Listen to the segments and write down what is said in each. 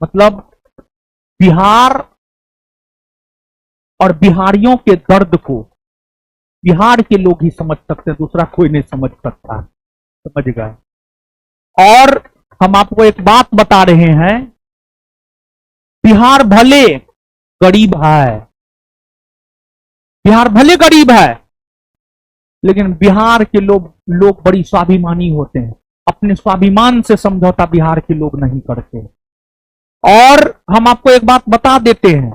मतलब बिहार और बिहारियों के दर्द को बिहार के लोग ही समझ सकते हैं, दूसरा कोई नहीं समझ सकता। समझ गए? और हम आपको एक बात बता रहे हैं, बिहार भले गरीब है, बिहार भले गरीब है, लेकिन बिहार के लोग बड़ी स्वाभिमानी होते हैं। अपने स्वाभिमान से समझौता बिहार के लोग नहीं करते। और हम आपको एक बात बता देते हैं,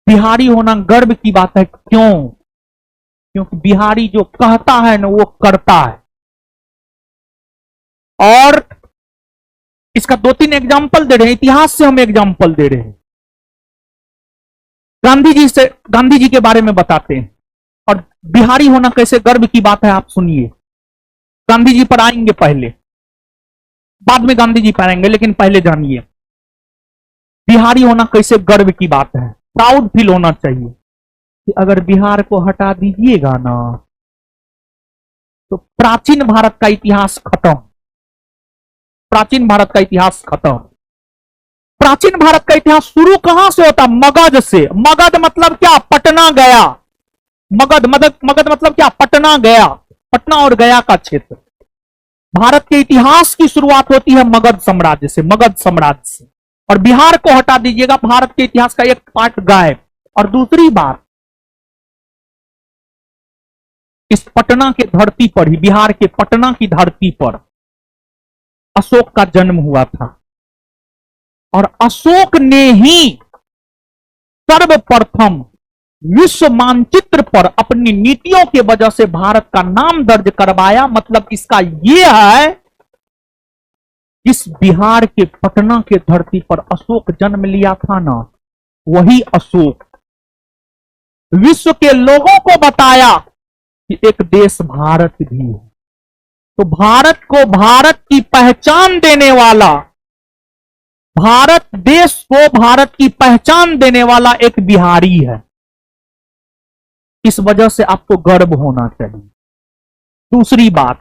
बिहारी होना गर्व की बात है। क्यों? क्योंकि बिहारी जो कहता है ना वो करता है। और इसका 2-3 एग्जाम्पल दे रहे हैं, इतिहास से हम एग्जाम्पल दे रहे हैं। गांधी जी के बारे में बताते हैं और बिहारी होना कैसे गर्व की बात है, आप सुनिए। गांधी जी पर आएंगे, पहले बाद में गांधी जी पर आएंगे, लेकिन पहले जानिए बिहारी होना कैसे गर्व की बात है। प्राउड फील होना चाहिए कि अगर बिहार को हटा दीजिएगा ना तो प्राचीन भारत का इतिहास खत्म। प्राचीन भारत का इतिहास खत्म। प्राचीन भारत का इतिहास शुरू कहां से होता? मगध से। मगध मतलब क्या? पटना गया। मगध मतलब क्या? पटना गया। पटना और गया का क्षेत्र। भारत के इतिहास की शुरुआत होती है मगध साम्राज्य से, मगध साम्राज्य से। और बिहार को हटा दीजिएगा, भारत के इतिहास का एक पार्ट गायब। और दूसरी बात, इस पटना के धरती पर ही, बिहार के पटना की धरती पर अशोक का जन्म हुआ था। और अशोक ने ही सर्वप्रथम विश्व मानचित्र पर अपनी नीतियों के वजह से भारत का नाम दर्ज करवाया। मतलब इसका यह है, इस बिहार के पटना के धरती पर अशोक जन्म लिया था ना, वही अशोक विश्व के लोगों को बताया कि एक देश भारत भी है। तो भारत को भारत की पहचान देने वाला, भारत देश को भारत की पहचान देने वाला एक बिहारी है। इस वजह से आपको गर्व होना चाहिए। दूसरी बात,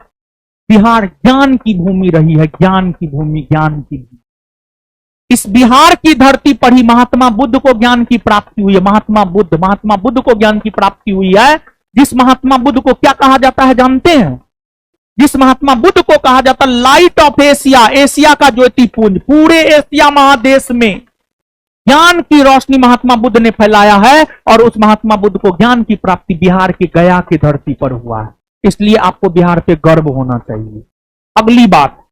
बिहार ज्ञान की भूमि रही है, ज्ञान की भूमि, ज्ञान की भूमि। इस बिहार की धरती पर ही महात्मा बुद्ध को ज्ञान की प्राप्ति हुई है। महात्मा बुद्ध को ज्ञान की प्राप्ति हुई है। जिस महात्मा बुद्ध को क्या कहा जाता है जानते हैं? जिस महात्मा बुद्ध को कहा जाता है लाइट ऑफ एशिया, एशिया का ज्योतिपुंज। पूरे एशिया महादेश में ज्ञान की रोशनी महात्मा बुद्ध ने फैलाया है। और उस महात्मा बुद्ध को ज्ञान की प्राप्ति बिहार की गया की धरती पर हुआ है। इसलिए आपको बिहार पे गर्व होना चाहिए। अगली बात,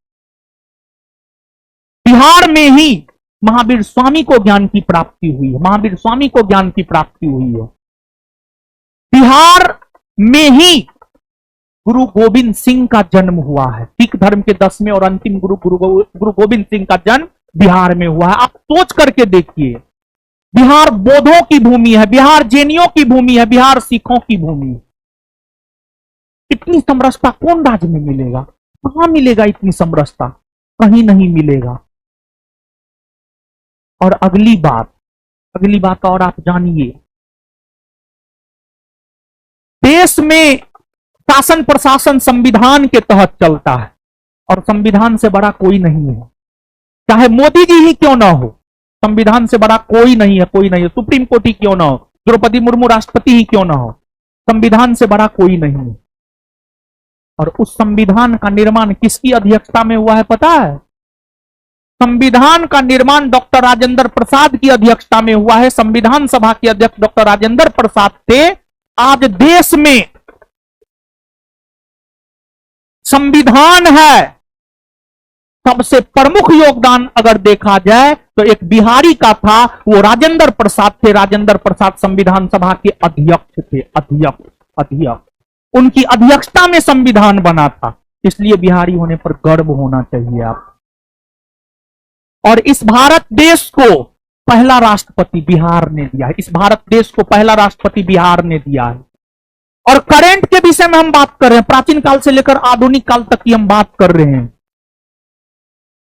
बिहार में ही महावीर स्वामी को ज्ञान की प्राप्ति हुई है। महावीर स्वामी को ज्ञान की प्राप्ति हुई है। बिहार में ही गुरु गोविंद सिंह का जन्म हुआ है। सिख धर्म के 10वें और अंतिम गुरु गोविंद सिंह का जन्म बिहार में हुआ है। आप सोच करके देखिए, बिहार बौद्धों की भूमि है, बिहार जैनियों की भूमि है, बिहार सिखों की भूमि है। इतनी समरसता कौन राज्य में मिलेगा? कहां मिलेगा इतनी समरसता? कहीं नहीं मिलेगा। और अगली बात और आप जानिए, देश में शासन प्रशासन संविधान के तहत चलता है और संविधान से बड़ा कोई नहीं है। चाहे मोदी जी ही क्यों ना हो, संविधान से बड़ा कोई नहीं है, कोई नहीं है। सुप्रीम कोर्ट ही क्यों ना हो, द्रौपदी मुर्मू राष्ट्रपति ही क्यों ना हो, संविधान से बड़ा कोई नहीं है। और उस संविधान का निर्माण किसकी अध्यक्षता में हुआ है पता है? संविधान का निर्माण डॉक्टर राजेंद्र प्रसाद की अध्यक्षता में हुआ है। संविधान सभा के अध्यक्ष डॉक्टर राजेंद्र प्रसाद थे। आज देश में संविधान है, सबसे प्रमुख योगदान अगर देखा जाए तो एक बिहारी का था, वो राजेंद्र प्रसाद थे। राजेंद्र प्रसाद संविधान सभा के अध्यक्ष थे। अध्यक्ष उनकी अध्यक्षता में संविधान बना था। इसलिए बिहारी होने पर गर्व होना चाहिए आप। और इस भारत देश को पहला राष्ट्रपति बिहार ने दिया है। इस भारत देश को पहला राष्ट्रपति बिहार ने दिया है। और करेंट के विषय में हम बात कर रहे हैं, प्राचीन काल से लेकर आधुनिक काल तक की हम बात कर रहे हैं।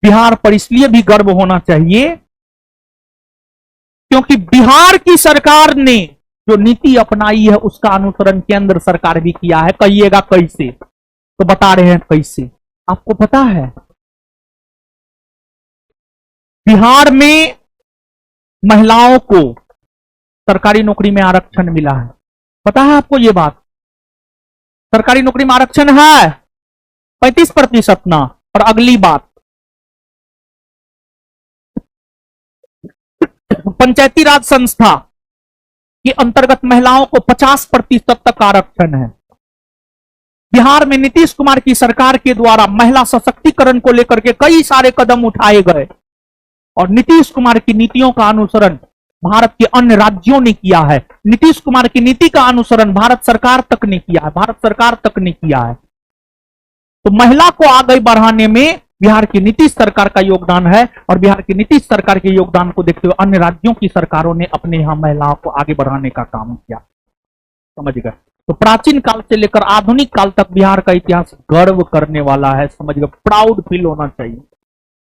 बिहार पर इसलिए भी गर्व होना चाहिए क्योंकि बिहार की सरकार ने जो नीति अपनाई है उसका अनुसरण केंद्र सरकार भी किया है। कहिएगा कैसे? तो बता रहे हैं कैसे। आपको पता है बिहार में महिलाओं को सरकारी नौकरी में आरक्षण मिला है। पता है आपको ये बात? सरकारी नौकरी में आरक्षण है 35% ना। और अगली बात, पंचायती राज संस्था के अंतर्गत महिलाओं को 50% तक आरक्षण है। बिहार में नीतीश कुमार की सरकार के द्वारा महिला सशक्तिकरण को लेकर के कई सारे कदम उठाए गए और नीतीश कुमार की नीतियों का अनुसरण भारत के अन्य राज्यों ने किया है। नीतीश कुमार की नीति का अनुसरण भारत सरकार तक ने किया है, भारत सरकार तक ने किया है। तो महिला को आगे बढ़ाने में बिहार की नीतीश सरकार का योगदान है और बिहार की नीतीश सरकार के योगदान को देखते हुए अन्य राज्यों की सरकारों ने अपने यहां महिलाओं को आगे बढ़ाने का काम किया। समझ गए? तो प्राचीन काल से लेकर आधुनिक काल तक बिहार का इतिहास गर्व करने वाला है। समझ गए? प्राउड फील होना चाहिए।